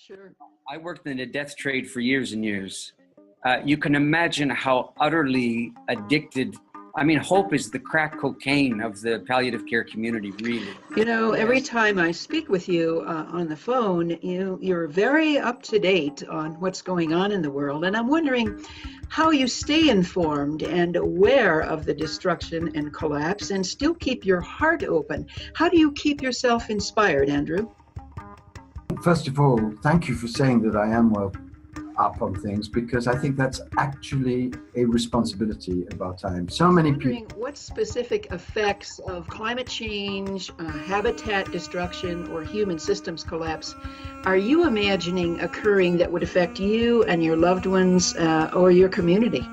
Sure. I worked in the death trade for years and years. You can imagine how utterly addicted. I mean, hope is the crack cocaine of the palliative care community, really. You know, every time I speak with you on the phone, you're very up to date on what's going on in the world. And I'm wondering how you stay informed and aware of the destruction and collapse and still keep your heart open. How do you keep yourself inspired, Andrew? First of all, thank you for saying that I am well up on things, because I think that's actually a responsibility of our time. So many people. What specific effects of climate change, habitat destruction, or human systems collapse are you imagining occurring that would affect you and your loved ones or your community?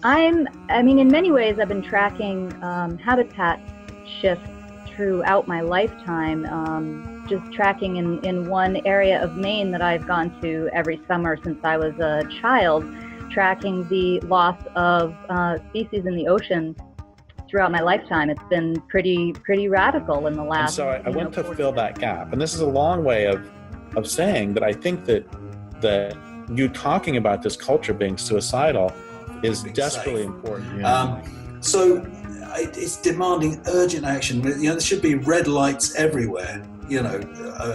I mean, in many ways, I've been tracking habitat shifts throughout my lifetime. Just tracking in one area of Maine that I've gone to every summer since I was a child, tracking the loss of species in the ocean throughout my lifetime. It's been pretty radical in the last. And so I went to fill that gap, and this is a long way of saying that I think that you talking about this culture being suicidal is desperately important. So it's demanding urgent action. There should be red lights everywhere.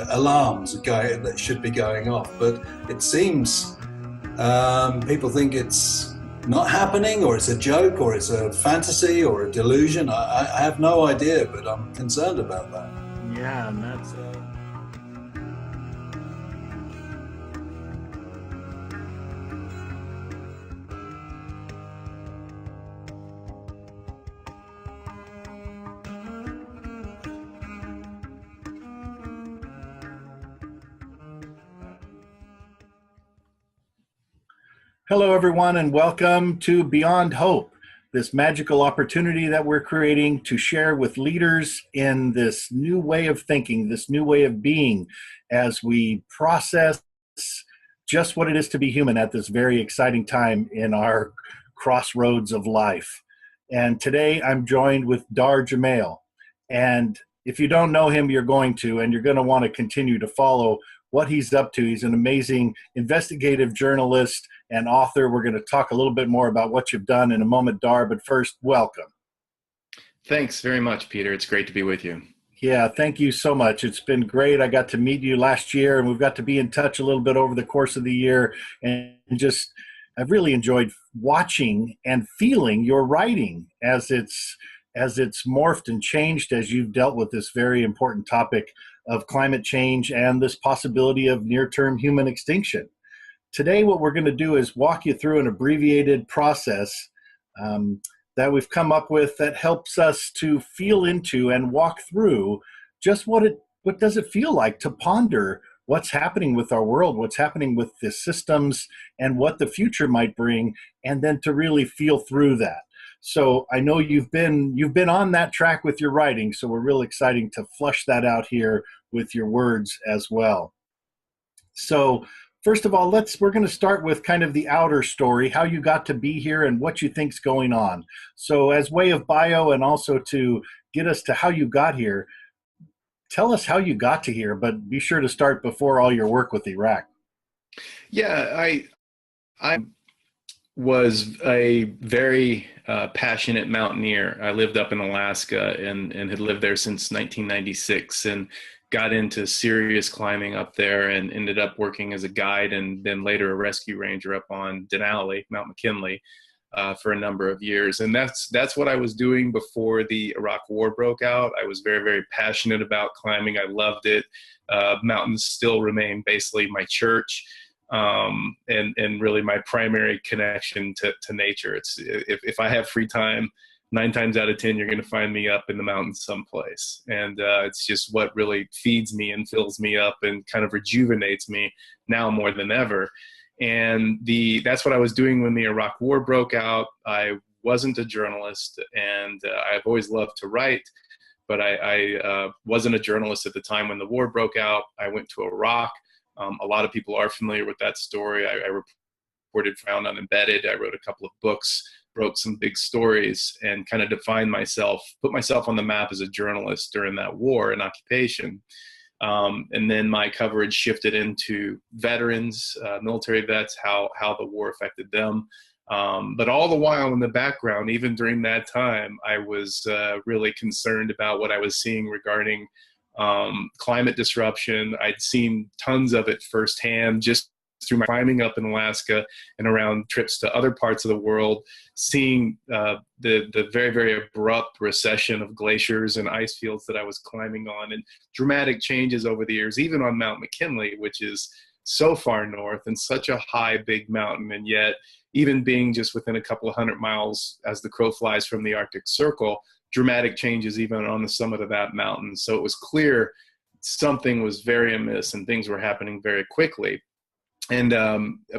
Alarms that should be going off, but it seems people think it's not happening, or it's a joke, or it's a fantasy, or a delusion. I have no idea, but I'm concerned about that. Yeah, and that's Hello, everyone, and welcome to Beyond Hope, this magical opportunity that we're creating to share with leaders in this new way of thinking, this new way of being, as we process just what it is to be human at this very exciting time in our crossroads of life. And today I'm joined with Dahr Jamail. And if you don't know him, you're going to, and you're going to want to continue to follow what he's up to. He's an amazing investigative journalist and author. We're going to talk a little bit more about what you've done in a moment, Dahr, but first, welcome. Thanks very much, Peter. It's great to be with you. Yeah, thank you so much. It's been great. I got to meet you last year, and we've got to be in touch a little bit over the course of the year, and I've really enjoyed watching and feeling your writing as it's morphed and changed as you've dealt with this very important topic of climate change and this possibility of near-term human extinction. Today, what we're going to do is walk you through an abbreviated process that we've come up with that helps us to feel into and walk through just what does it feel like to ponder what's happening with our world, what's happening with the systems, and what the future might bring, and then to really feel through that. So I know you've been on that track with your writing, so we're real exciting to flush that out here with your words as well. So first of all, we're going to start with kind of the outer story, how you got to be here and what you think's going on. So as way of bio and also to get us to how you got here, tell us how you got to here, but be sure to start before all your work with Iraq. Yeah, I was a very passionate mountaineer. I lived up in Alaska and had lived there since 1996 and got into serious climbing up there and ended up working as a guide and then later a rescue ranger up on Denali, Mount McKinley, for a number of years. And that's what I was doing before the Iraq War broke out. I was very, very passionate about climbing. I loved it. Mountains still remain basically my church. And really my primary connection to nature. It's if I have free time, 9 times out of 10, you're going to find me up in the mountains someplace. And it's just what really feeds me and fills me up and kind of rejuvenates me now more than ever. And that's what I was doing when the Iraq War broke out. I wasn't a journalist, and I've always loved to write, but I wasn't a journalist at the time when the war broke out. I went to Iraq. A lot of people are familiar with that story. I reported Found Unembedded. I wrote a couple of books, wrote some big stories, and kind of defined myself, put myself on the map as a journalist during that war and occupation. And then my coverage shifted into veterans, military vets, how the war affected them. But all the while in the background, even during that time, I was really concerned about what I was seeing regarding climate disruption. I'd seen tons of it firsthand just through my climbing up in Alaska and around trips to other parts of the world, seeing the very, very abrupt recession of glaciers and ice fields that I was climbing on, and dramatic changes over the years, even on Mount McKinley, which is so far north and such a high, big mountain, and yet even being just within a couple of 100 miles as the crow flies from the Arctic Circle, dramatic changes even on the summit of that mountain. So it was clear something was very amiss and things were happening very quickly. And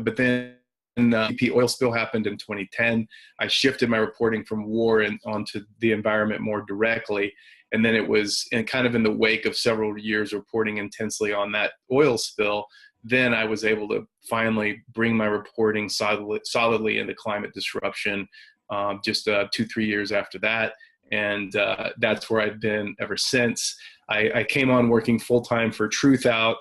but then BP oil spill happened in 2010. I shifted my reporting from war and onto the environment more directly. And then it was kind of in the wake of several years reporting intensely on that oil spill, then I was able to finally bring my reporting solidly into climate disruption just 2-3 years after that. And that's where I've been ever since. I came on working full-time for Truthout,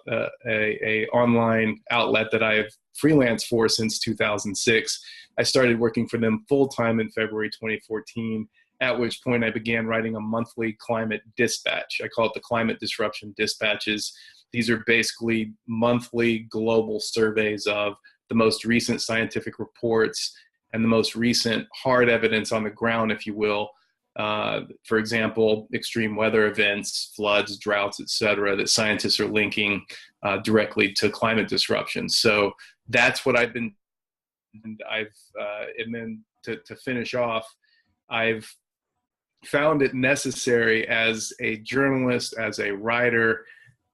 a online outlet that I've freelanced for since 2006. I started working for them full-time in February 2014, at which point I began writing a monthly climate dispatch. I call it the Climate Disruption Dispatches. These are basically monthly global surveys of the most recent scientific reports and the most recent hard evidence on the ground, if you will. For example, extreme weather events, floods, droughts, etc., that scientists are linking directly to climate disruption. So that's what I've been, and then to finish off, I've found it necessary as a journalist, as a writer,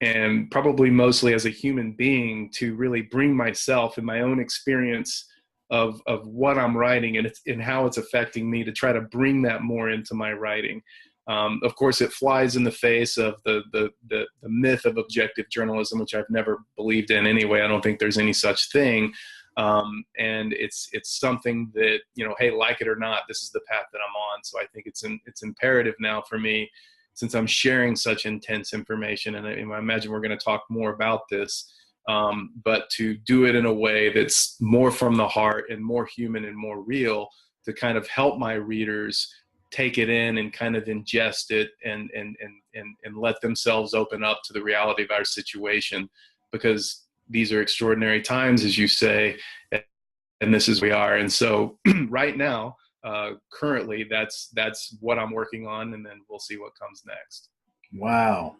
and probably mostly as a human being to really bring myself and my own experience of what I'm writing and how it's affecting me, to try to bring that more into my writing. Of course, it flies in the face of the myth of objective journalism, which I've never believed in anyway. I don't think there's any such thing. And it's something that, hey, like it or not, this is the path that I'm on. So I think it's imperative now for me, since I'm sharing such intense information, and I imagine we're going to talk more about this, but to do it in a way that's more from the heart and more human and more real, to kind of help my readers take it in and kind of ingest it and let themselves open up to the reality of our situation, because these are extraordinary times, as you say, and this is where we are. And so right now, currently, that's what I'm working on, and then we'll see what comes next. Wow.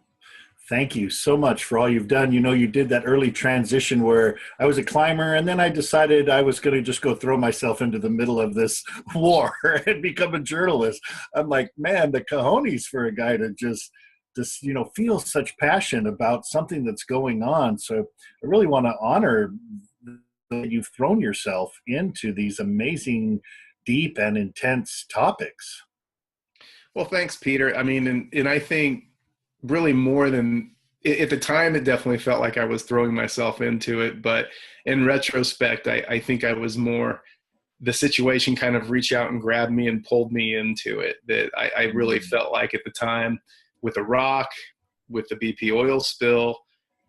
Thank you so much for all you've done. You did that early transition where I was a climber, and then I decided I was going to just go throw myself into the middle of this war and become a journalist. I'm like, man, the cojones for a guy to just feel such passion about something that's going on. So I really want to honor that you've thrown yourself into these amazing, deep and intense topics. Well, thanks, Peter. I mean, and I think really more than at the time, it definitely felt like I was throwing myself into it. But in retrospect, I think I was more, the situation kind of reached out and grabbed me and pulled me into it. That I really felt like at the time, with Iraq, with the BP oil spill,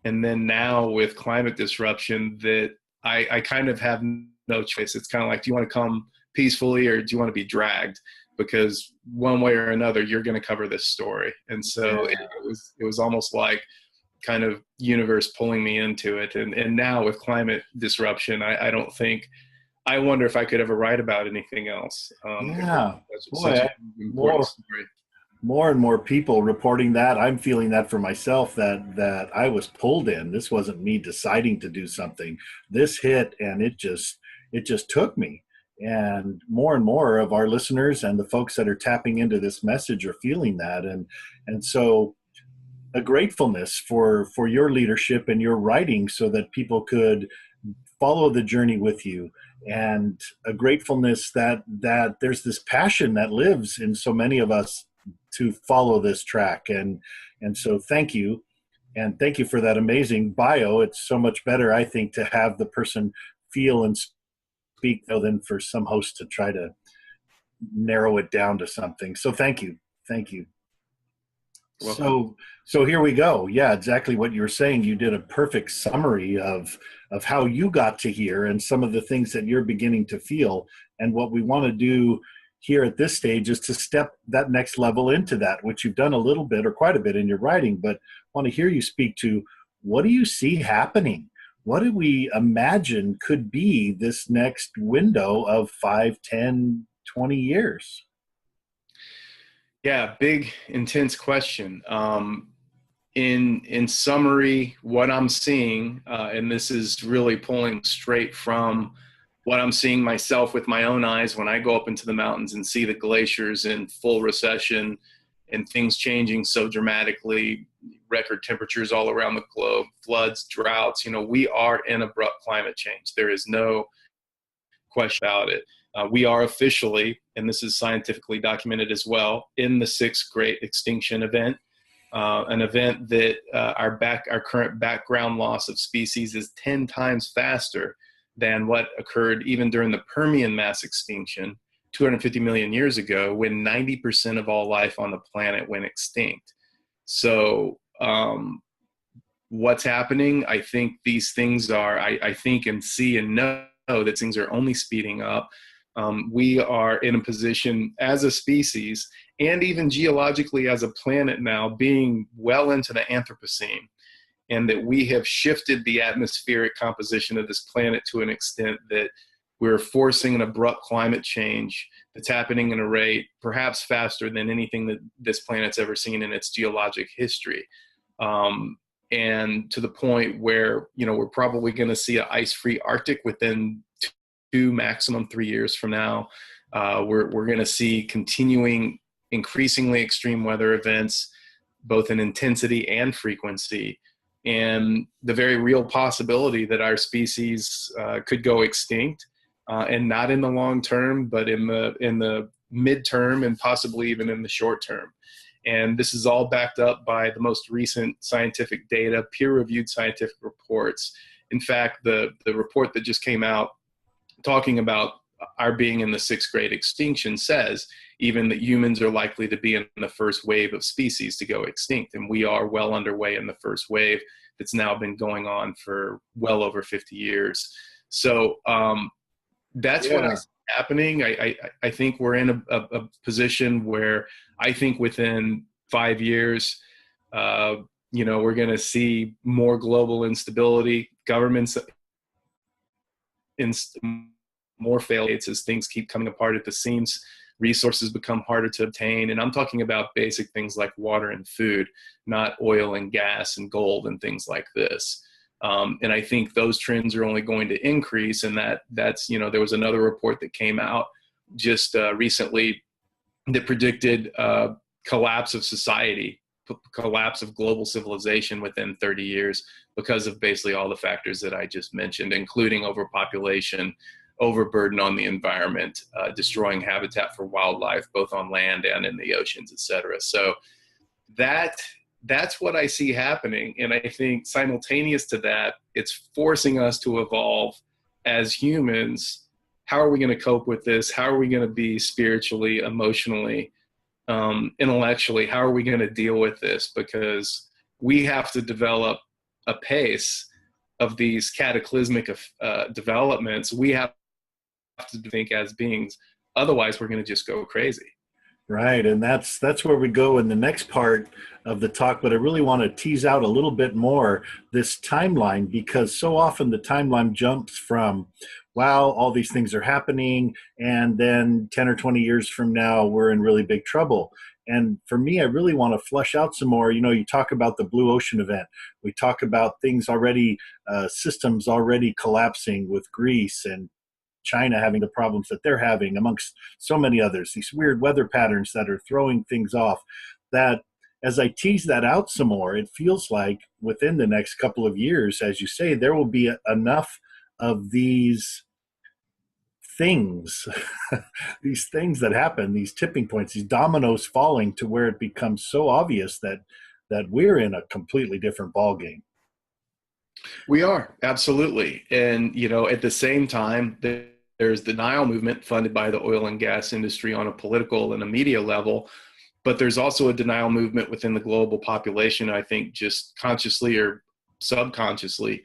and then now with climate disruption, that I kind of have no choice. It's kind of like, do you want to come peacefully or do you want to be dragged? Because one way or another, you're going to cover this story. And so it was almost like kind of universe pulling me into it. And now with climate disruption, I wonder if I could ever write about anything else. More and more people reporting that. I'm feeling that for myself, that I was pulled in. This wasn't me deciding to do something. This hit and it just took me. And more of our listeners and the folks that are tapping into this message are feeling that. And so a gratefulness for your leadership and your writing so that people could follow the journey with you, and a gratefulness that there's this passion that lives in so many of us to follow this track. And so thank you. And thank you for that amazing bio. It's so much better, I think, to have the person feel and speak than for some host to try to narrow it down to something. So thank you. So here we go. Yeah, exactly what you were saying. You did a perfect summary of how you got to here and some of the things that you're beginning to feel. And what we want to do here at this stage is to step that next level into that, which you've done a little bit or quite a bit in your writing, but want to hear you speak to, what do you see happening? What do we imagine could be this next window of 5, 10, 20 years? Yeah, big, intense question. In summary, what I'm seeing, and this is really pulling straight from what I'm seeing myself with my own eyes when I go up into the mountains and see the glaciers in full recession and things changing so dramatically, record temperatures all around the globe, floods, droughts. We are in abrupt climate change. There is no question about it. We are officially, and this is scientifically documented as well, in the 6th Great Extinction Event, an event that our current background loss of species is 10 times faster than what occurred even during the Permian mass extinction 250 million years ago, when 90% of all life on the planet went extinct. So what's happening? I think these things are, I think and see and know that things are only speeding up. We are in a position as a species and even geologically as a planet now, being well into the Anthropocene, and that we have shifted the atmospheric composition of this planet to an extent that we're forcing an abrupt climate change that's happening at a rate perhaps faster than anything that this planet's ever seen in its geologic history. And to the point where, we're probably going to see an ice-free Arctic within 2, maximum 3 years from now. We're going to see continuing, increasingly extreme weather events, both in intensity and frequency, and the very real possibility that our species could go extinct, and not in the long term, but in the midterm and possibly even in the short term. And this is all backed up by the most recent scientific data, peer-reviewed scientific reports. In fact, the report that just came out talking about our being in the 6th Great Extinction says even that humans are likely to be in the first wave of species to go extinct. And we are well underway in the first wave that's now been going on for well over 50 years. So that's what I see happening. I think we're in a position where I think within 5 years, we're going to see more global instability, governments more failures as things keep coming apart at the seams, resources become harder to obtain. And I'm talking about basic things like water and food, not oil and gas and gold and things like this. And I think those trends are only going to increase. And that's, there was another report that came out just recently that predicted collapse of society, collapse of global civilization within 30 years because of basically all the factors that I just mentioned, including overpopulation, overburden on the environment, destroying habitat for wildlife, both on land and in the oceans, et cetera. So that's what I see happening. And I think simultaneous to that, it's forcing us to evolve as humans. How are we going to cope with this? How are we going to be spiritually, emotionally, intellectually? How are we going to deal with this? Because we have to develop a pace of these cataclysmic developments. We have to think as beings. Otherwise, we're going to just go crazy. Right, and that's where we go in the next part of the talk, but I really want to tease out a little bit more this timeline, because so often the timeline jumps from, wow, all these things are happening, and then 10 or 20 years from now, we're in really big trouble. And for me, I really want to flesh out some more. You talk about the Blue Ocean event. We talk about things already, systems already collapsing with Greece and China having the problems that they're having, amongst so many others, these weird weather patterns that are throwing things off. That as I tease that out some more, it feels like within the next couple of years, as you say, there will be enough of these things, these things that happen, these tipping points, these dominoes falling to where it becomes so obvious that we're in a completely different ballgame. We are, absolutely. And, at the same time, there's the denial movement funded by the oil and gas industry on a political and a media level But there's also a denial movement within the global population, I think, just consciously or subconsciously.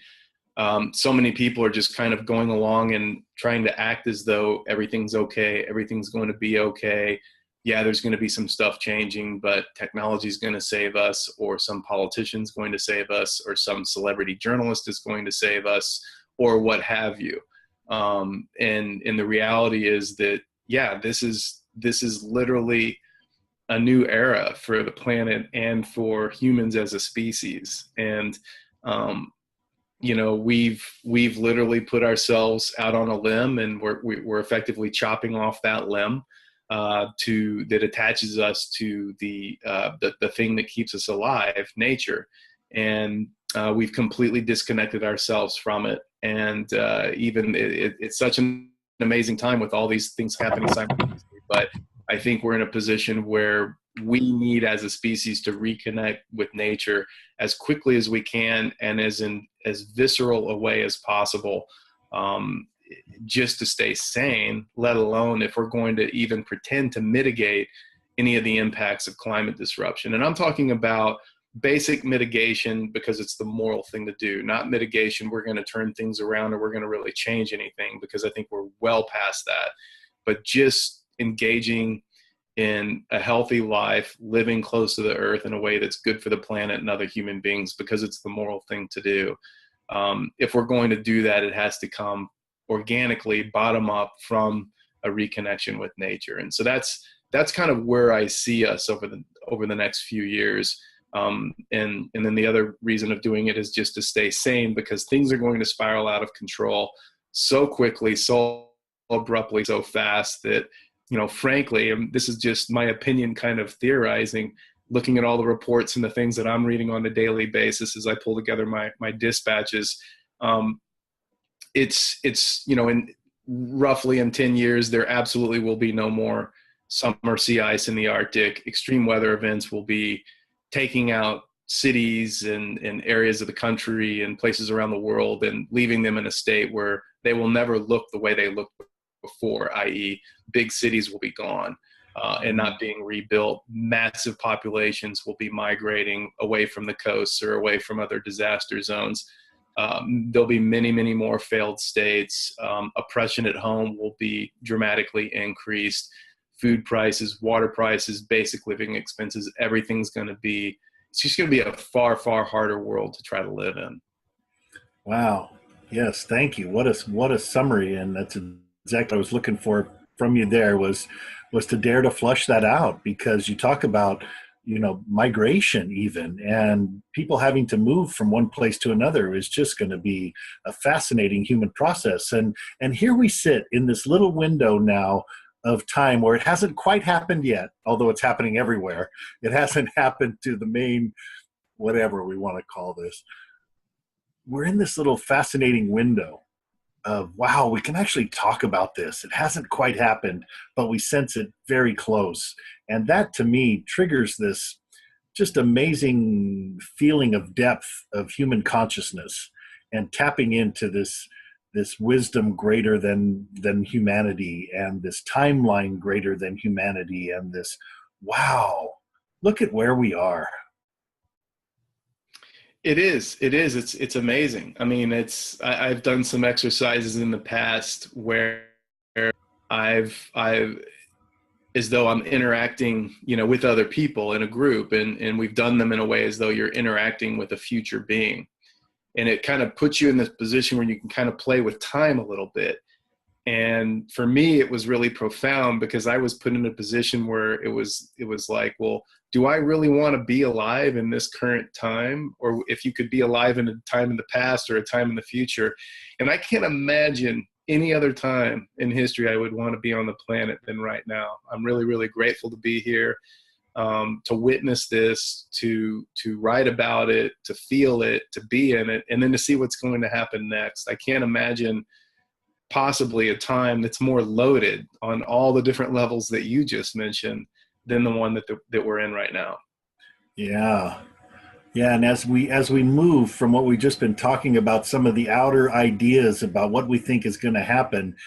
So many people are just kind of going along and trying to act as though everything's okay, everything's going to be okay. Yeah, there's going to be some stuff changing, but technology is going to save us, or some politician's going to save us, or some celebrity journalist is going to save us, or what have you. And the reality is that, yeah, this is literally a new era for the planet and for humans as a species. And you know, we've literally put ourselves out on a limb, and we're effectively chopping off that limb that attaches us to the thing that keeps us alive, nature. And we've completely disconnected ourselves from it. And it's such an amazing time with all these things happening simultaneously. But I think we're in a position where we need, as a species, to reconnect with nature as quickly as we can, and as visceral a way as possible, just to stay sane, let alone if we're going to even pretend to mitigate any of the impacts of climate disruption. And I'm talking about basic mitigation because it's the moral thing to do, not mitigation we're going to turn things around or we're going to really change anything, because I think we're well past that. But just engaging in a healthy life, living close to the earth in a way that's good for the planet and other human beings, because it's the moral thing to do. If we're going to do that, it has to come organically, bottom up, from a reconnection with nature. And so that's kind of where I see us over the next few years. And then the other reason of doing it is just to stay sane, because things are going to spiral out of control so quickly, so abruptly, so fast that, you know, frankly, and this is just my opinion kind of theorizing, looking at all the reports and the things that I'm reading on a daily basis as I pull together my dispatches, it's you know, in roughly in 10 years, there absolutely will be no more summer sea ice in the Arctic. Extreme weather events will be taking out cities and areas of the country and places around the world, and leaving them in a state where they will never look the way they looked before, i.e. big cities will be gone and not being rebuilt. Massive populations will be migrating away from the coasts or away from other disaster zones. There'll be many, many more failed states. Oppression at home will be dramatically increased. Food prices, water prices, basic living expenses, everything's going to be, it's just going to be a far, far harder world to try to live in. Wow. Yes. Thank you. What a summary. And that's exactly what I was looking for from you there, was to dare to flush that out, because you talk about, you know, migration even, and people having to move from one place to another is just going to be a fascinating human process. And here we sit in this little window now of time where it hasn't quite happened yet, although it's happening everywhere. It hasn't happened to the main, whatever we want to call this. We're in this little fascinating window of, wow, we can actually talk about this. It hasn't quite happened, but we sense it very close. And that, to me, triggers this just amazing feeling of depth of human consciousness, and tapping into this wisdom greater than humanity, and this timeline greater than humanity, and this, wow, look at where we are. It is. It's amazing. I mean, I've done some exercises in the past where I've as though I'm interacting, you know, with other people in a group, and we've done them in a way as though you're interacting with a future being. And it kind of puts you in this position where you can kind of play with time a little bit. And for me, it was really profound, because I was put in a position where it was like, well, do I really want to be alive in this current time? Or if you could be alive in a time in the past or a time in the future. And I can't imagine any other time in history I would want to be on the planet than right now. I'm really, really grateful to be here, to witness this, to write about it, to feel it, to be in it, and then to see what's going to happen next. I can't imagine possibly a time that's more loaded on all the different levels that you just mentioned than the one that we're in right now. Yeah. And as we move from what we've just been talking about, some of the outer ideas about what we think is going to happen,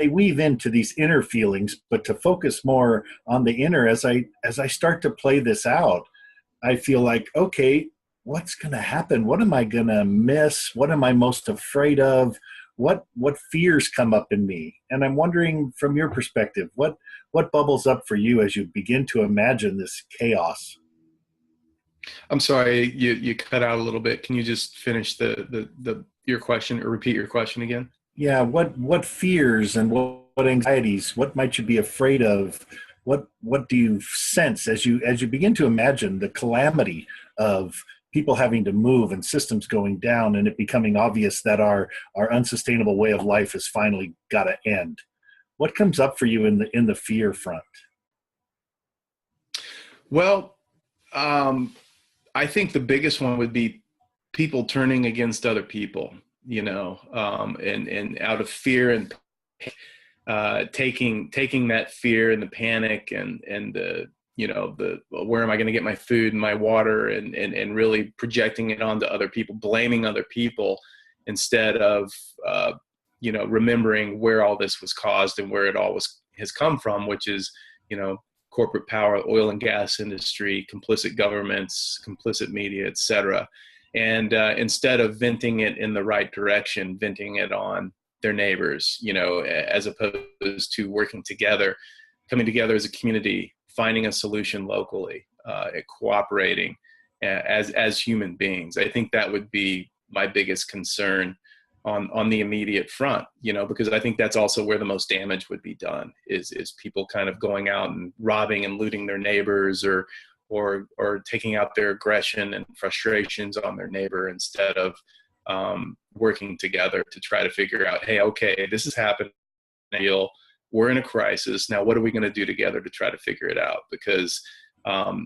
weave into these inner feelings, but to focus more on the inner. As I start to play this out, I feel like, okay, what's going to happen? What am I going to miss? What am I most afraid of? What fears come up in me? And I'm wondering, from your perspective, what bubbles up for you as you begin to imagine this chaos? I'm sorry, you cut out a little bit. Can you just finish your question, or repeat your question again? Yeah, what fears and what anxieties, what might you be afraid of? What do you sense as you begin to imagine the calamity of people having to move and systems going down, and it becoming obvious that our unsustainable way of life has finally got to end? What comes up for you in the fear front? Well, I think the biggest one would be people turning against other people, and out of fear and taking that fear and the panic and the where am I going to get my food and my water, and really projecting it onto other people, blaming other people, instead of remembering where all this was caused and where it all has come from, which is corporate power, oil and gas industry, complicit governments, complicit media, etc. And instead of venting it in the right direction, venting it on their neighbors, as opposed to working together, coming together as a community, finding a solution locally, cooperating as human beings. I think that would be my biggest concern on the immediate front, because I think that's also where the most damage would be done, is people kind of going out and robbing and looting their neighbors, or taking out their aggression and frustrations on their neighbor, instead of working together to try to figure out, hey, okay, this is happening. We're in a crisis. Now, what are we going to do together to try to figure it out? Because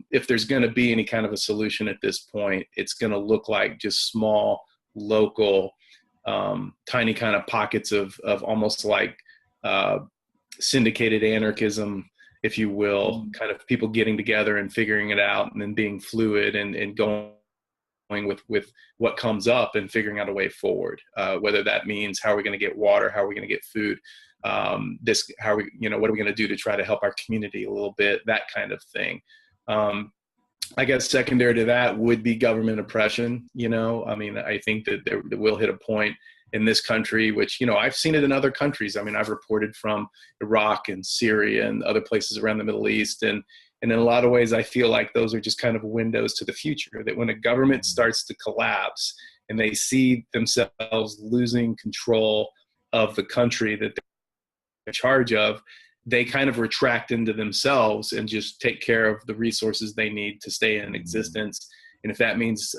if there's going to be any kind of a solution at this point, it's going to look like just small, local, tiny kind of pockets of almost like syndicated anarchism, if you will, kind of people getting together and figuring it out, and then being fluid and going with what comes up and figuring out a way forward. Whether that means, how are we going to get water? How are we going to get food? What are we going to do to try to help our community a little bit? That kind of thing. I guess secondary to that would be government oppression. I think that we'll hit a point in this country, which, I've seen it in other countries. I've reported from Iraq and Syria and other places around the Middle East. And in a lot of ways, I feel like those are just kind of windows to the future, that when a government starts to collapse and they see themselves losing control of the country that they're in charge of, they kind of retract into themselves and just take care of the resources they need to stay in existence. And if that means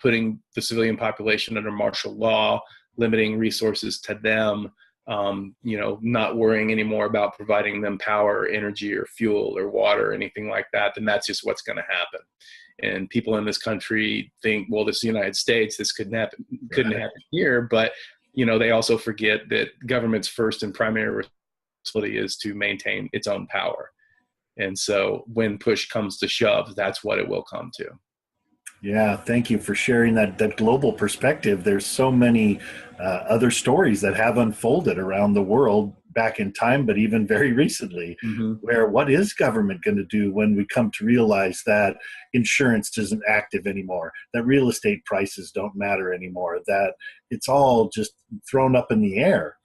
putting the civilian population under martial law, limiting resources to them, not worrying anymore about providing them power or energy or fuel or water or anything like that, then that's just what's going to happen. And people in this country think, well, this is the United States, this couldn't happen here. But, they also forget that government's first and primary responsibility is to maintain its own power. And so when push comes to shove, that's what it will come to. Yeah, thank you for sharing that global perspective. There's so many other stories that have unfolded around the world back in time, but even very recently, where what is government going to do when we come to realize that insurance isn't active anymore, that real estate prices don't matter anymore, that it's all just thrown up in the air?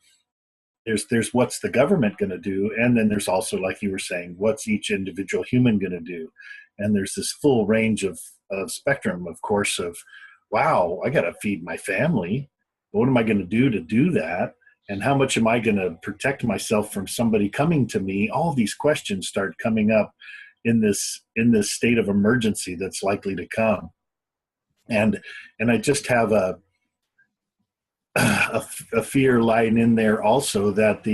There's what's the government going to do, and then there's also, like you were saying, what's each individual human going to do? And there's this full range of spectrum, of course, of, wow, I got to feed my family. What am I going to do that? And how much am I going to protect myself from somebody coming to me? All these questions start coming up in this state of emergency that's likely to come. And I just have a fear lying in there also, that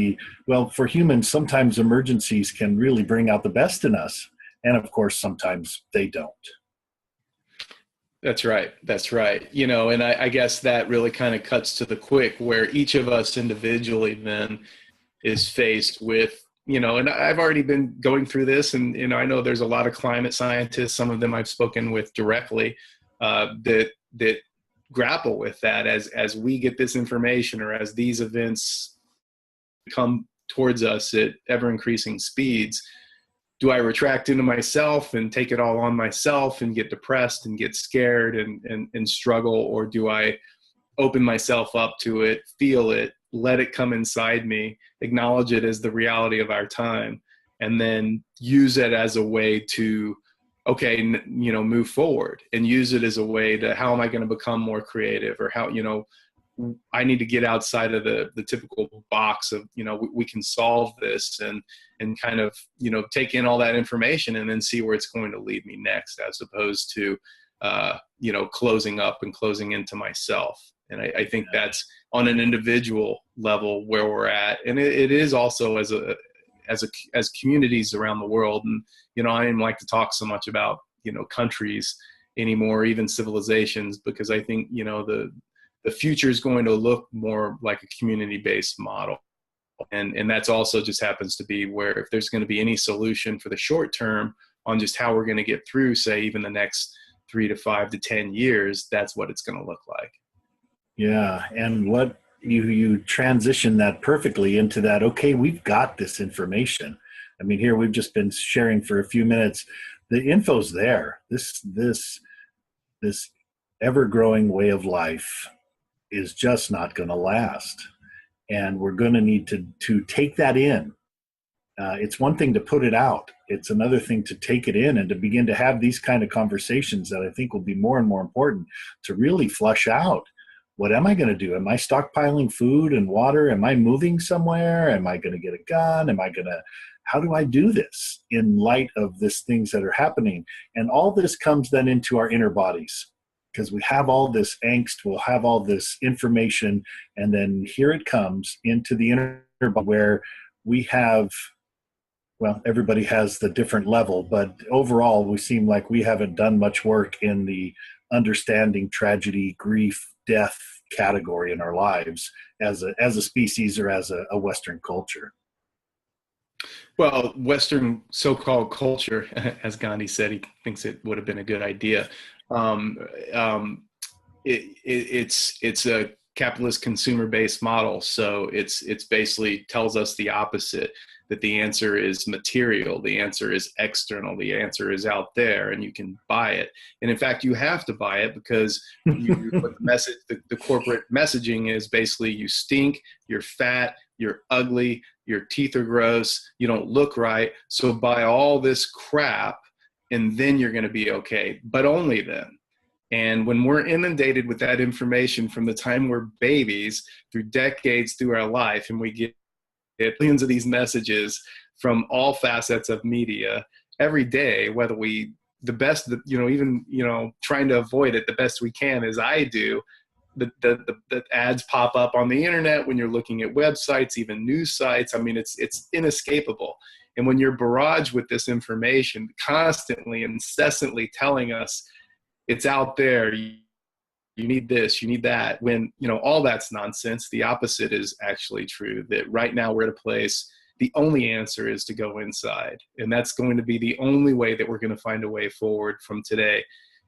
for humans, sometimes emergencies can really bring out the best in us. And of course, sometimes they don't. That's right. And I guess that really kind of cuts to the quick, where each of us individually then is faced with, and I've already been going through this, and I know there's a lot of climate scientists, some of them I've spoken with directly, that grapple with that as we get this information, or as these events come towards us at ever increasing speeds. Do I retract into myself and take it all on myself and get depressed and get scared and struggle? Or do I open myself up to it, feel it, let it come inside me, acknowledge it as the reality of our time, and then use it as a way to, okay, move forward, and use it as a way to, how am I going to become more creative, or how, I need to get outside of the typical box of, we can solve this, and kind of, take in all that information and then see where it's going to lead me next, as opposed to, closing up and closing into myself. And I think that's on an individual level where we're at. And it is also as communities around the world. And, I didn't like to talk so much about, countries anymore, even civilizations, because I think, the future is going to look more like a community-based model. And that's also just happens to be where, if there's going to be any solution for the short term on just how we're going to get through, say, even the next 3 to 5 to 10 years, that's what it's going to look like. Yeah. And what you transition that perfectly into that, okay, we've got this information. I mean, here we've just been sharing for a few minutes. The info's there. This ever-growing way of life is just not going to last. And we're going to need to take that in. It's one thing to put it out. It's another thing to take it in and to begin to have these kind of conversations that I think will be more and more important to really flush out. What am I going to do? Am I stockpiling food and water? Am I moving somewhere? Am I going to get a gun? How do I do this in light of these things that are happening? And all this comes then into our inner bodies, because we have all this angst, we'll have all this information, and then here it comes into the inner body, where we have, well, everybody has the different level, but overall we seem like we haven't done much work in the understanding tragedy, grief, death category in our lives as a species or as a Western culture. Well, Western so-called culture, as Gandhi said, he thinks it would have been a good idea. It's a capitalist consumer-based model. So it's basically tells us the opposite, that the answer is material, the answer is external, the answer is out there, and you can buy it. And in fact, you have to buy it, because the corporate messaging is basically, you stink, you're fat, you're ugly, your teeth are gross, you don't look right, so buy all this crap and then you're going to be okay, but only then. And when we're inundated with that information from the time we're babies through decades through our life, and we get millions of these messages from all facets of media every day, whether trying to avoid it the best we can, as I do, the ads pop up on the internet when you're looking at websites, even news sites. I mean, it's inescapable. And when you're barraged with this information, constantly, incessantly telling us it's out there, you need this, you need that, when, all that's nonsense. The opposite is actually true, that right now we're at a place, the only answer is to go inside. And that's going to be the only way that we're going to find a way forward from today,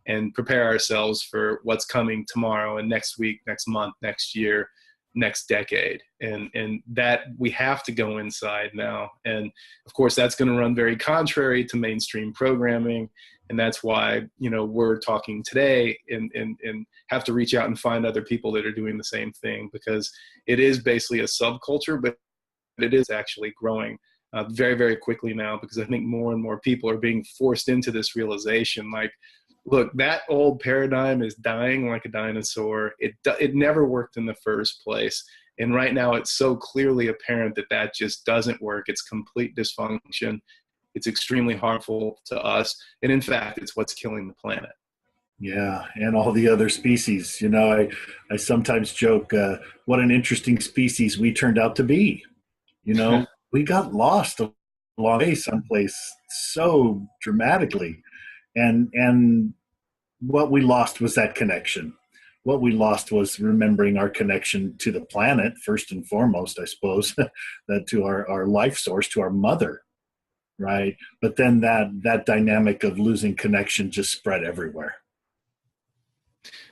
and prepare ourselves for what's coming tomorrow and next week, next month, next year, next decade. And that we have to go inside now. And of course, that's going to run very contrary to mainstream programming. And that's why, we're talking today and have to reach out and find other people that are doing the same thing, because it is basically a subculture, but it is actually growing very, very quickly now, because I think more and more people are being forced into this realization, like, look, that old paradigm is dying like a dinosaur. It never worked in the first place. And right now it's so clearly apparent that just doesn't work. It's complete dysfunction. It's extremely harmful to us. And in fact, it's what's killing the planet. Yeah, and all the other species. I sometimes joke, what an interesting species we turned out to be. We got lost a long way someplace so dramatically. And what we lost was that connection. What we lost was remembering our connection to the planet, first and foremost, I suppose, that to our life source, to our mother, right? But then that dynamic of losing connection just spread everywhere.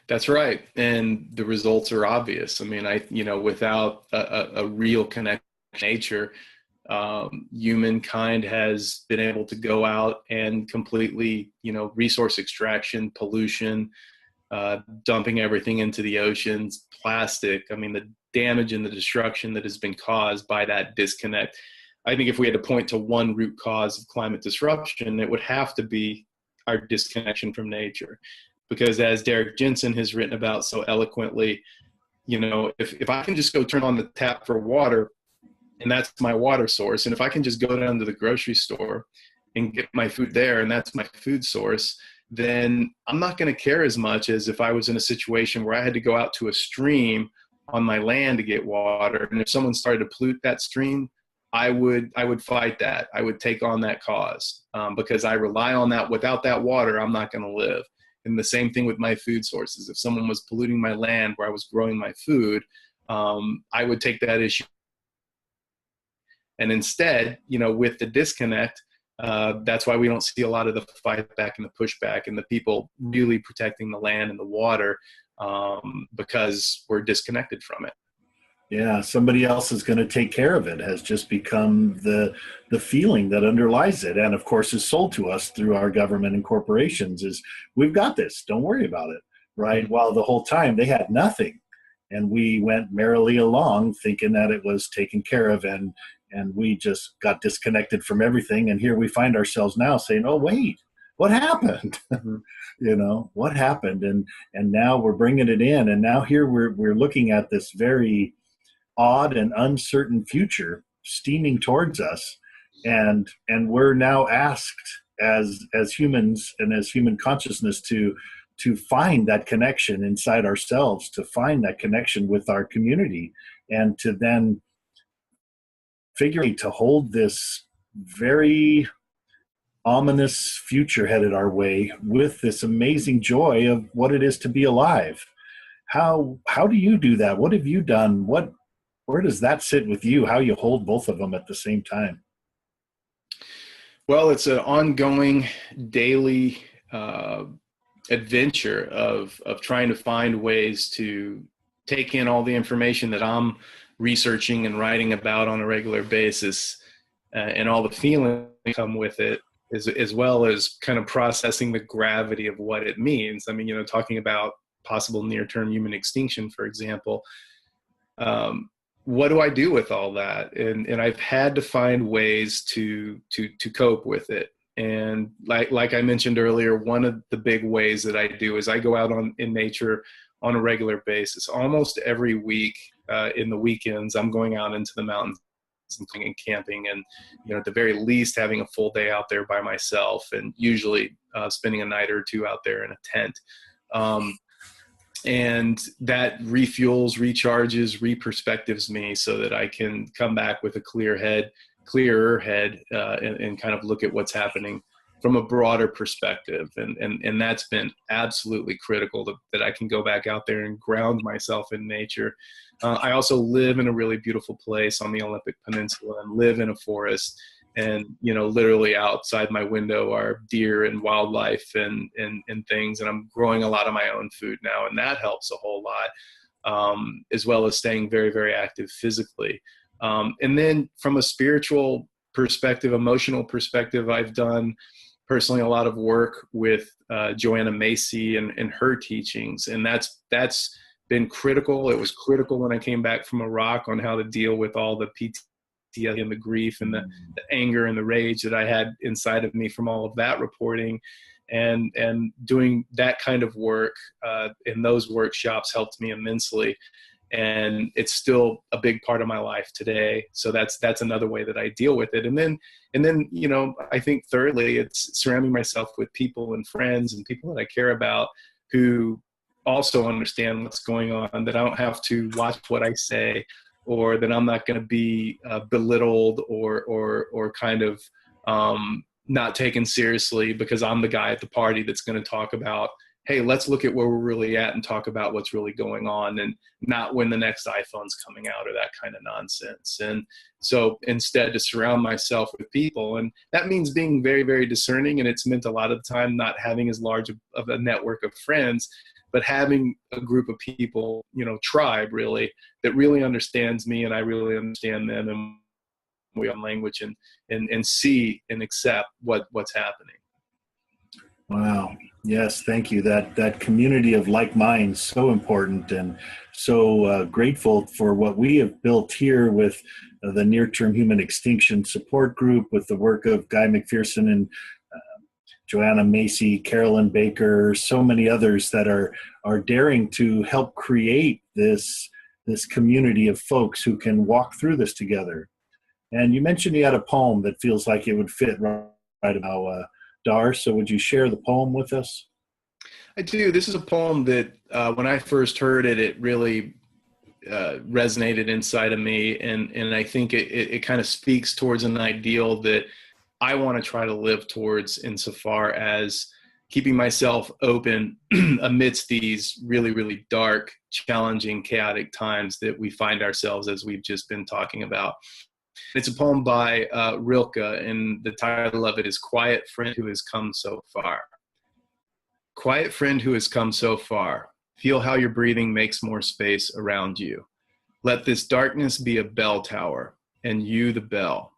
That's right. And the results are obvious. I mean, without a real connection nature, humankind has been able to go out and completely, resource extraction, pollution, dumping everything into the oceans, plastic. I mean, the damage and the destruction that has been caused by that disconnect. I think if we had to point to one root cause of climate disruption, it would have to be our disconnection from nature. Because as Derek Jensen has written about so eloquently, if I can just go turn on the tap for water, and that's my water source, and if I can just go down to the grocery store and get my food there, and that's my food source, then I'm not going to care as much as if I was in a situation where I had to go out to a stream on my land to get water. And if someone started to pollute that stream, I would fight that. I would take on that cause because I rely on that. Without that water, I'm not going to live. And the same thing with my food sources. If someone was polluting my land where I was growing my food, I would take that issue. And instead, with the disconnect, that's why we don't see a lot of the fight back and the pushback and the people really protecting the land and the water because we're disconnected from it. Yeah, somebody else is going to take care of it has just become the feeling that underlies it, and of course is sold to us through our government and corporations is, we've got this, don't worry about it, right? Mm-hmm. While the whole time they had nothing, and we went merrily along thinking that it was taken care of, and we just got disconnected from everything, and here we find ourselves now saying, oh wait, what happened? What happened? And now we're bringing it in, and now here we're looking at this very odd and uncertain future steaming towards us, and we're now asked as humans and as human consciousness to find that connection inside ourselves, to find that connection with our community, and to then figuring to hold this very ominous future headed our way with this amazing joy of what it is to be alive. How do you do that? What have you done? Where does that sit with you? How you hold both of them at the same time? Well, it's an ongoing daily adventure of trying to find ways to take in all the information that I'm researching and writing about on a regular basis, and all the feelings that come with it, as well as kind of processing the gravity of what it means. I mean, talking about possible near-term human extinction, for example. What do I do with all that? And I've had to find ways to cope with it. And like I mentioned earlier, one of the big ways that I do is I go out in nature on a regular basis. Almost every week, in the weekends, I'm going out into the mountains and camping, and at the very least having a full day out there by myself, and usually spending a night or two out there in a tent. And that refuels, recharges, reperspectives me so that I can come back with a clearer head, and kind of look at what's happening from a broader perspective. And that's been absolutely critical that I can go back out there and ground myself in nature. I also live in a really beautiful place on the Olympic Peninsula and live in a forest. And, literally outside my window are deer and wildlife and things. And I'm growing a lot of my own food now, and that helps a whole lot, as well as staying very, very active physically. And then from a spiritual perspective, emotional perspective, I've done personally a lot of work with Joanna Macy and her teachings. And that's been critical. It was critical when I came back from Iraq on how to deal with all the PTSD and the grief and the anger and the rage that I had inside of me from all of that reporting, and doing that kind of work in those workshops helped me immensely, and it's still a big part of my life today. So that's another way that I deal with it. And then I think thirdly, it's surrounding myself with people and friends and people that I care about who also understand what's going on, that I don't have to watch what I say, or that I'm not going to be belittled or kind of not taken seriously because I'm the guy at the party that's going to talk about, hey, let's look at where we're really at and talk about what's really going on, and not when the next iPhone's coming out or that kind of nonsense. And so instead, to surround myself with people, and that means being very, very discerning. And it's meant a lot of the time not having as large of a network of friends, but having a group of people, tribe really, that really understands me and I really understand them, and we on language and see and accept what's happening. Wow. Yes, thank you. That community of like minds, so important, and so grateful for what we have built here with the Near-Term Human Extinction Support Group, with the work of Guy McPherson and Joanna Macy, Carolyn Baker, so many others that are daring to help create this community of folks who can walk through this together. And you mentioned you had a poem that feels like it would fit right now, Dahr. So would you share the poem with us? I do. This is a poem that when I first heard it, it really resonated inside of me. And I think it kind of speaks towards an ideal that I want to try to live towards, insofar as keeping myself open amidst these really, really dark, challenging, chaotic times that we find ourselves, as we've just been talking about. It's a poem by Rilke, and the title of it is Quiet Friend Who Has Come So Far. Quiet friend who has come so far, feel how your breathing makes more space around you. Let this darkness be a bell tower, and you the bell.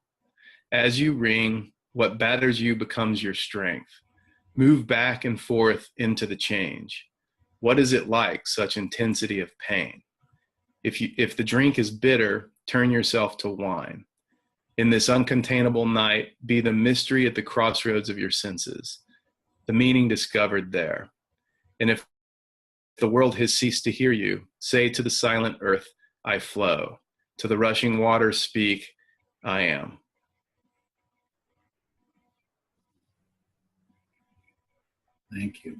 As you ring, what batters you becomes your strength. Move back and forth into the change. What is it like, such intensity of pain? If the drink is bitter, turn yourself to wine. In this uncontainable night, be the mystery at the crossroads of your senses, the meaning discovered there. And if the world has ceased to hear you, say to the silent earth, I flow. To the rushing waters speak, I am. Thank you.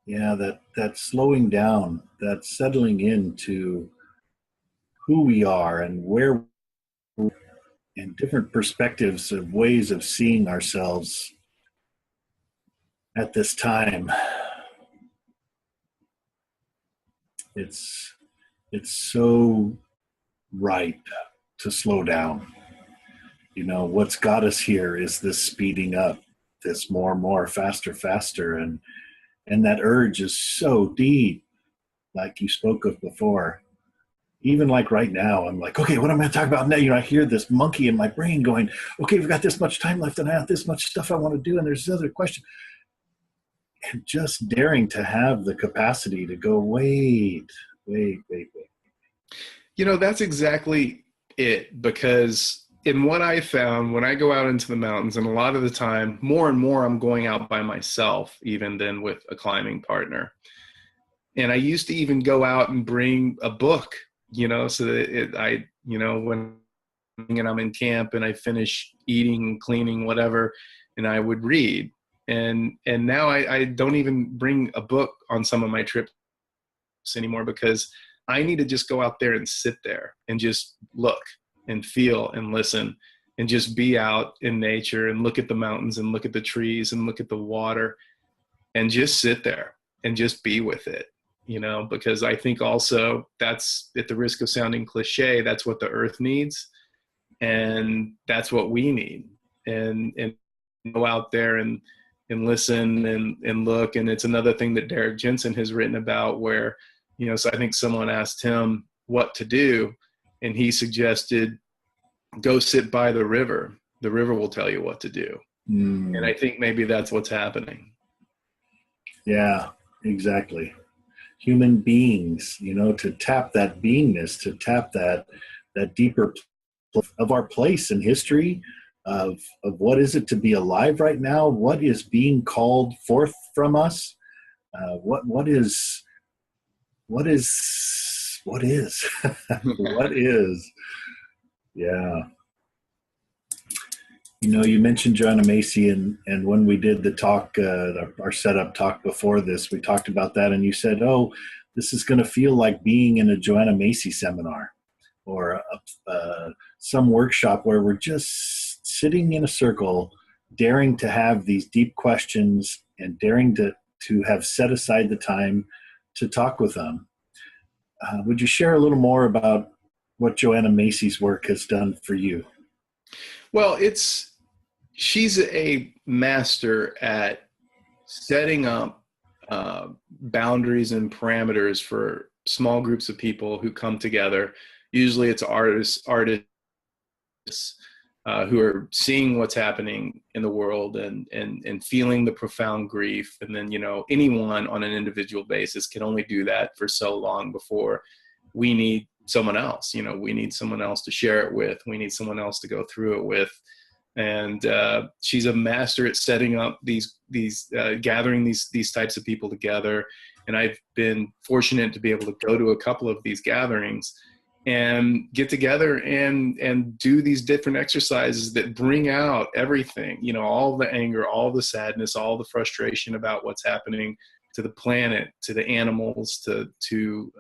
Yeah, that slowing down, that settling into who we are and where, and different perspectives of ways of seeing ourselves at this time. It's so right to slow down. You know, what's got us here is this speeding up, this more and more, faster, faster, and that urge is so deep, like you spoke of before. Even like right now, I'm like, okay, what am I going to talk about now? You know, I hear this monkey in my brain going, okay, we've got this much time left and I have this much stuff I want to do, and there's this other question. And just daring to have the capacity to go, wait. You know, that's exactly it, because in what I found when I go out into the mountains, and a lot of the time, more and more, I'm going out by myself, even than with a climbing partner. And I used to even go out and bring a book, you know, so that when I'm in camp and I finish eating, cleaning, whatever, and I would read. And now I don't even bring a book on some of my trips anymore, because I need to just go out there and sit there and just look and feel and listen and just be out in nature and look at the mountains and look at the trees and look at the water and just sit there and just be with it, you know, because I think also that's, at the risk of sounding cliche, that's what the earth needs, and that's what we need. And go out there and listen and look. And it's another thing that Derek Jensen has written about, where, you know, so I think someone asked him what to do, and he suggested, go sit by the river. The river will tell you what to do. And I think maybe that's what's happening. Yeah, exactly. Human beings, you know, to tap that beingness, to tap that deeper of our place in history, of what is it to be alive right now? What is being called forth from us? What is what is? Yeah. You know, you mentioned Joanna Macy, and when we did the talk, our setup talk before this, we talked about that, and you said, oh, this is going to feel like being in a Joanna Macy seminar or some workshop where we're just sitting in a circle, daring to have these deep questions and daring to have set aside the time to talk with them. Would you share a little more about what Joanna Macy's work has done for you? Well, she's a master at setting up boundaries and parameters for small groups of people who come together. Usually it's artists who are seeing what's happening in the world and feeling the profound grief. And then, anyone on an individual basis can only do that for so long before we need someone else. We need someone else to share it with. We need someone else to go through it with. And she's a master at setting up these gathering these types of people together. And I've been fortunate to be able to go to a couple of these gatherings and get together and do these different exercises that bring out everything, all the anger, all the sadness, all the frustration about what's happening to the planet, to the animals, to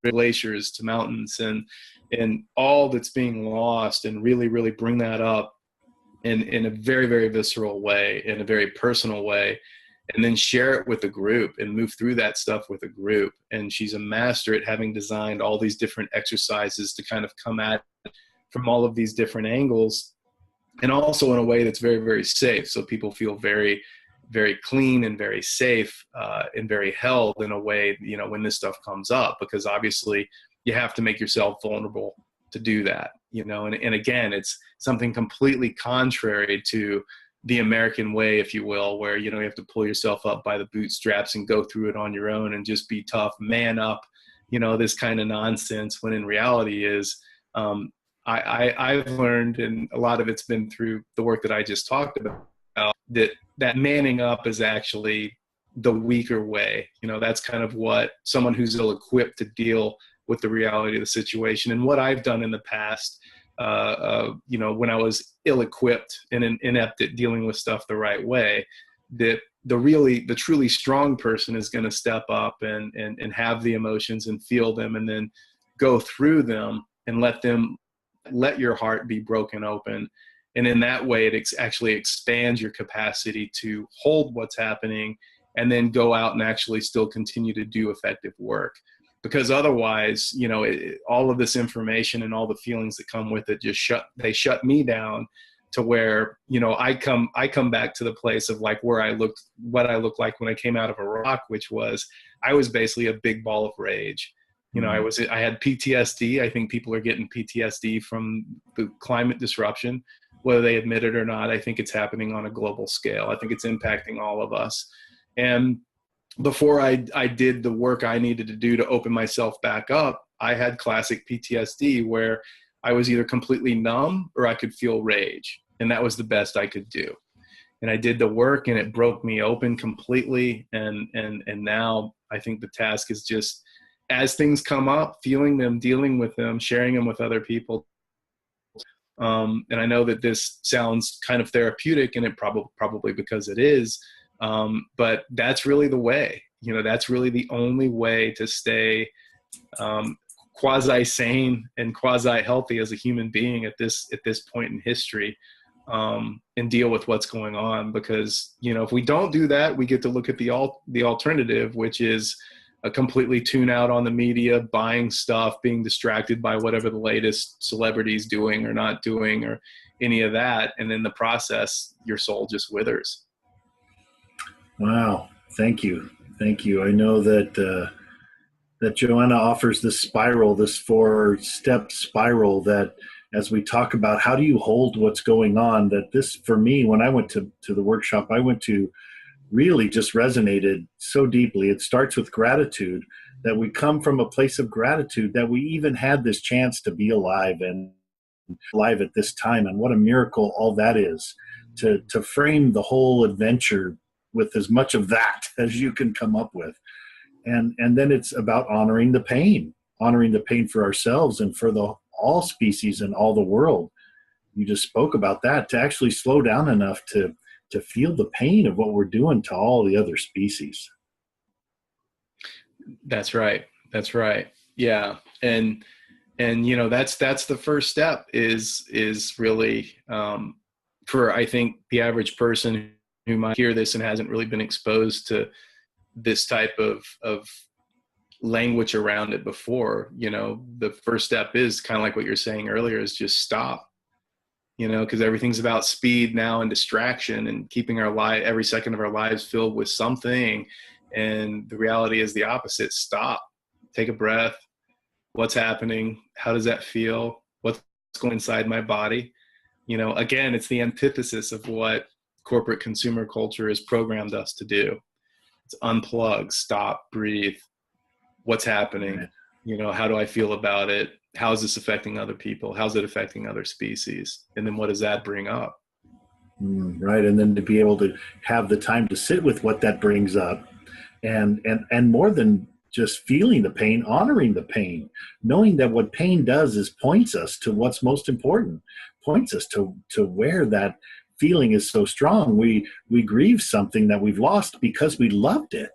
glaciers, to mountains, and all that's being lost, and really, really bring that up in a very, very visceral way, in a very personal way, and then share it with a group and move through that stuff with a group. And she's a master at having designed all these different exercises to kind of come at it from all of these different angles, and also in a way that's very, very safe. So people feel very, very clean and very safe and very held in a way, when this stuff comes up, because obviously you have to make yourself vulnerable to do that, and again, it's something completely contrary to the American way, if you will, where, you have to pull yourself up by the bootstraps and go through it on your own and just be tough, man up, this kind of nonsense, when in reality is, I've learned, and a lot of it's been through the work that I just talked about, that manning up is actually the weaker way. That's kind of what someone who's ill-equipped to deal with the reality of the situation. And what I've done in the past, when I was ill-equipped and inept at dealing with stuff the right way, that the truly strong person is going to step up and have the emotions and feel them, and then go through them and let your heart be broken open. And in that way, it actually expands your capacity to hold what's happening, and then go out and actually still continue to do effective work. Because otherwise, all of this information and all the feelings that come with it they shut me down to where, I come back to the place of like what I looked like when I came out of Iraq, which was, I was basically a big ball of rage. I had PTSD. I think people are getting PTSD from the climate disruption, whether they admit it or not. I think it's happening on a global scale. I think it's impacting all of us. And before I did the work I needed to do to open myself back up, I had classic PTSD where I was either completely numb or I could feel rage. And that was the best I could do. And I did the work, and it broke me open completely. And now I think the task is just, as things come up, feeling them, dealing with them, sharing them with other people. And I know that this sounds kind of therapeutic, and it probably because it is, but that's really the way. That's really the only way to stay quasi-sane and quasi-healthy as a human being at this point in history, and deal with what's going on. Because if we don't do that, we get to look at the alternative, which is a completely tune out on the media, buying stuff, being distracted by whatever the latest celebrity's doing or not doing, or any of that. And in the process, your soul just withers. Wow. Thank you. I know that Joanna offers this spiral, this 4-step spiral, that as we talk about how do you hold what's going on, that this, for me, when I went to the workshop I went to, really just resonated so deeply. It starts with gratitude, that we come from a place of gratitude that we even had this chance to be alive and alive at this time. And what a miracle all that is, to frame the whole adventure with as much of that as you can come up with. And then it's about honoring the pain for ourselves and for all species and all the world. You just spoke about that, to actually slow down enough to feel the pain of what we're doing to all the other species. That's right. Yeah. And that's the first step is really, for, I think, the average person who might hear this and hasn't really been exposed to this type of language around it before, the first step is kind of like what you're saying earlier, is just stop. Because everything's about speed now and distraction and keeping every second of our lives filled with something. And the reality is the opposite. Stop, take a breath. What's happening? How does that feel? What's going inside my body. Again, it's the antithesis of what corporate consumer culture has programmed us to do. It's unplug, stop, breathe. What's happening? How do I feel about it? How is this affecting other people? How's it affecting other species? And then what does that bring up? Right. And then to be able to have the time to sit with what that brings up, and more than just feeling the pain, honoring the pain, knowing that what pain does is points us to what's most important, points us to where that feeling is so strong. We grieve something that we've lost because we loved it,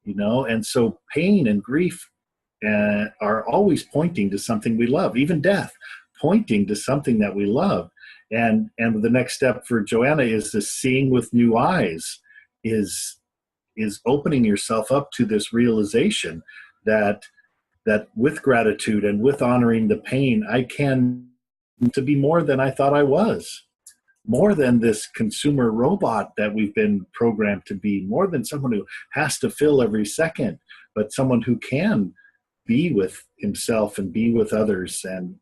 and so pain and grief are always pointing to something we love, even death, pointing to something that we love. And the next step for Joanna is this seeing with new eyes, is opening yourself up to this realization that with gratitude and with honoring the pain, I can to be more than I thought I was, more than this consumer robot that we've been programmed to be, more than someone who has to fill every second, but someone who can be with himself and be with others and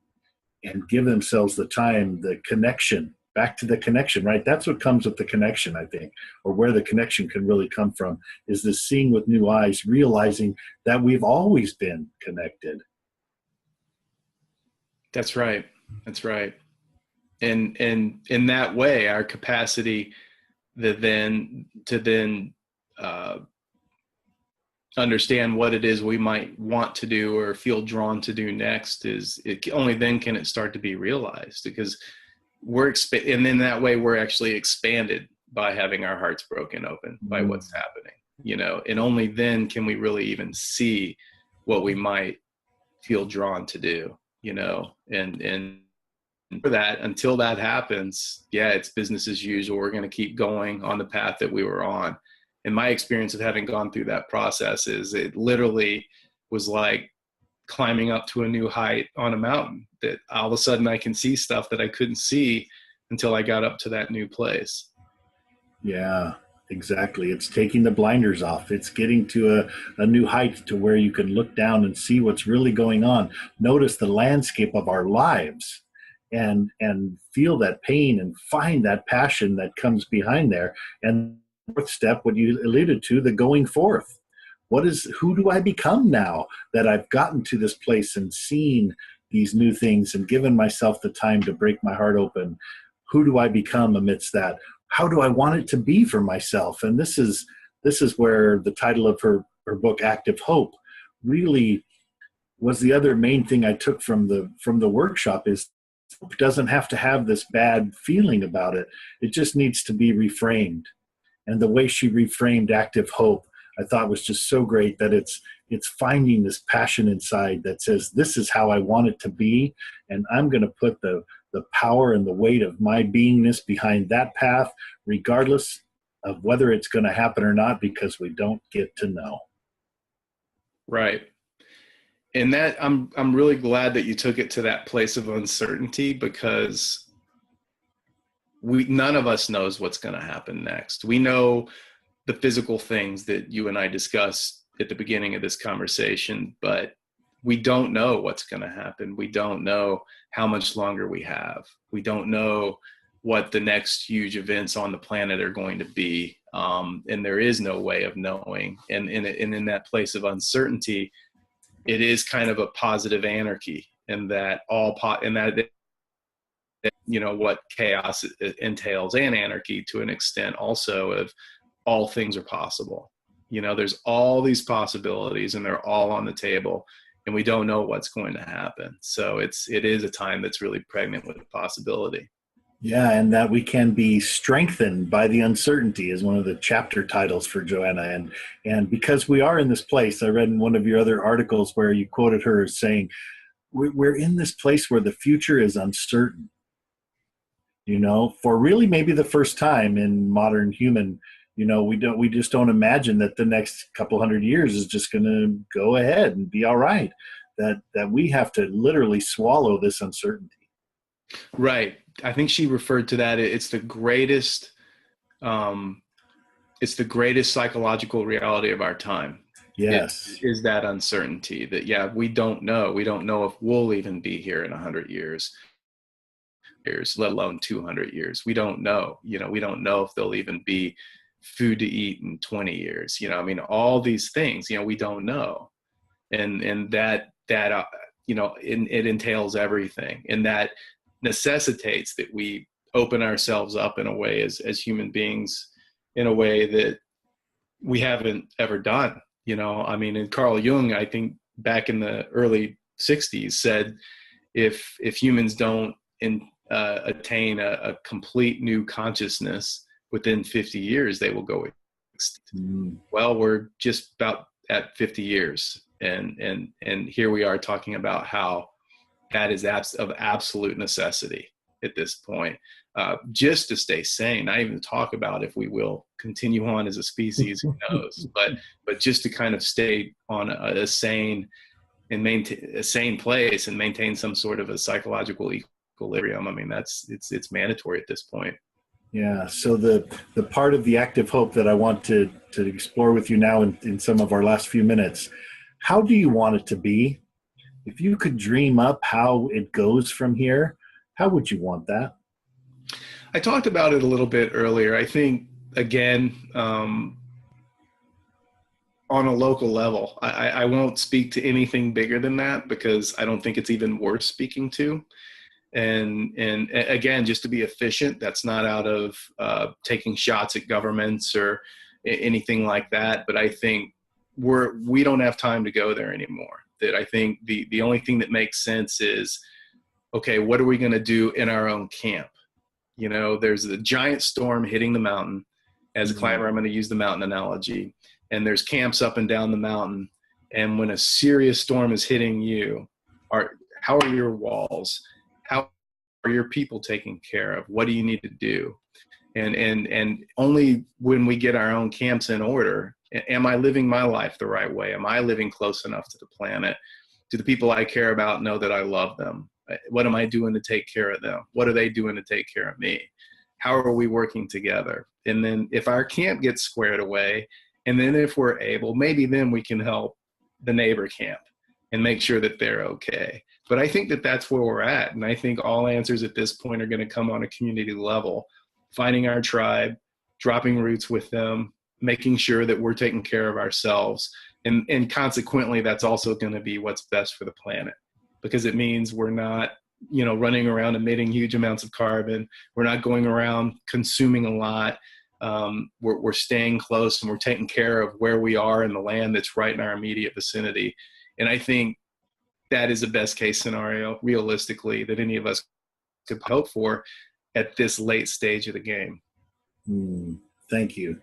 give themselves the time, the connection, back to the connection, right? That's what comes with the connection, I think, or where the connection can really come from, is this seeing with new eyes, realizing that we've always been connected. That's right. That's right. And in that way, our capacity to then understand what it is we might want to do or feel drawn to do next only then can it start to be realized, because and in that way we're actually expanded by having our hearts broken open by what's happening, and only then can we really even see what we might feel drawn to do, and for that, until that happens, it's business as usual. We're going to keep going on the path that we were on. And my experience of having gone through that process is it literally was like climbing up to a new height on a mountain, that all of a sudden I can see stuff that I couldn't see until I got up to that new place. Yeah, exactly. It's taking the blinders off. It's getting to a new height to where you can look down and see what's really going on. Notice the landscape of our lives and feel that pain and find that passion that comes behind there. And fourth step, what you alluded to, the going forth. Who do I become now that I've gotten to this place and seen these new things and given myself the time to break my heart open? Who do I become amidst that? How do I want it to be for myself? And this is where the title of her book, Active Hope, really was the other main thing I took from the workshop. Is hope doesn't have to have this bad feeling about it. It just needs to be reframed. And the way she reframed active hope, I thought was just so great, that it's finding this passion inside that says, this is how I want it to be, and I'm going to put the power and the weight of my beingness behind that path, regardless of whether it's going to happen or not, because we don't get to know. Right. And that I'm really glad that you took it to that place of uncertainty, because none of us knows what's going to happen next. We know the physical things that you and I discussed at the beginning of this conversation, but we don't know what's going to happen. We don't know how much longer we have. We don't know what the next huge events on the planet are going to be. And there is no way of knowing. And in that place of uncertainty, it is kind of a positive anarchy, in that what chaos entails, and anarchy to an extent also, of all things are possible. There's all these possibilities and they're all on the table, and we don't know what's going to happen. So it is a time that's really pregnant with possibility. Yeah, and that we can be strengthened by the uncertainty is one of the chapter titles for Joanna. And because we are in this place, I read in one of your other articles where you quoted her as saying, we're in this place where the future is uncertain. For really maybe the first time in modern human, we just don't imagine that the next couple hundred years is just going to go ahead and be all right. That we have to literally swallow this uncertainty. Right. I think she referred to that. It's the greatest psychological reality of our time. Yes. Is that uncertainty that, we don't know. We don't know if we'll even be here in 100 years. years, let alone 200 years. We don't know. We don't know if there'll even be food to eat in 20 years. I mean, all these things, we don't know. And that it entails everything. And that necessitates that we open ourselves up in a way as human beings, in a way that we haven't ever done. I mean, and Carl Jung, I think back in the early 60s said, if humans don't attain a complete new consciousness within 50 years, they will go extinct. Well, we're just about at 50 years. And here we are talking about how that is of absolute necessity at this point, just to stay sane. Not even talk about if we will continue on as a species, who knows, but just to kind of stay on a sane and maintain a sane place and maintain some sort of a psychological equilibrium. I mean, it's mandatory at this point. Yeah. So the part of the active hope that I want to explore with you now in some of our last few minutes, how do you want it to be? If you could dream up how it goes from here, how would you want that? I talked about it a little bit earlier. I think, again, on a local level, I won't speak to anything bigger than that, because I don't think it's even worth speaking to. And again, just to be efficient, that's not out of taking shots at governments or anything like that. But I think we don't have time to go there anymore. That I think the only thing that makes sense is, okay, what are we going to do in our own camp? There's a giant storm hitting the mountain. As a climber, I'm going to use the mountain analogy. And there's camps up and down the mountain. And when a serious storm is hitting you, how are your walls? How are your people taken care of? What do you need to do? And only when we get our own camps in order, am I living my life the right way? Am I living close enough to the planet? Do the people I care about know that I love them? What am I doing to take care of them? What are they doing to take care of me? How are we working together? And then if our camp gets squared away, and then if we're able, maybe then we can help the neighbor camp and make sure that they're okay. But I think that that's where we're at. And I think all answers at this point are going to come on a community level, finding our tribe, dropping roots with them, making sure that we're taking care of ourselves. And consequently, that's also going to be what's best for the planet, because it means we're not, running around emitting huge amounts of carbon. We're not going around consuming a lot. We're staying close, and we're taking care of where we are in the land that's right in our immediate vicinity. And I think that is the best case scenario, realistically, that any of us could hope for at this late stage of the game. Thank you.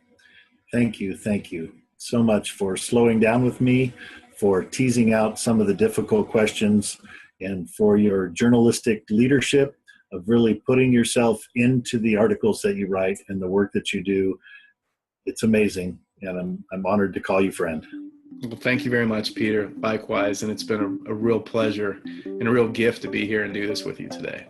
Thank you. Thank you so much for slowing down with me, for teasing out some of the difficult questions, and for your journalistic leadership of really putting yourself into the articles that you write and the work that you do. It's amazing, and I'm honored to call you friend. Well, thank you very much, Peter. Likewise, and it's been a real pleasure and a real gift to be here and do this with you today.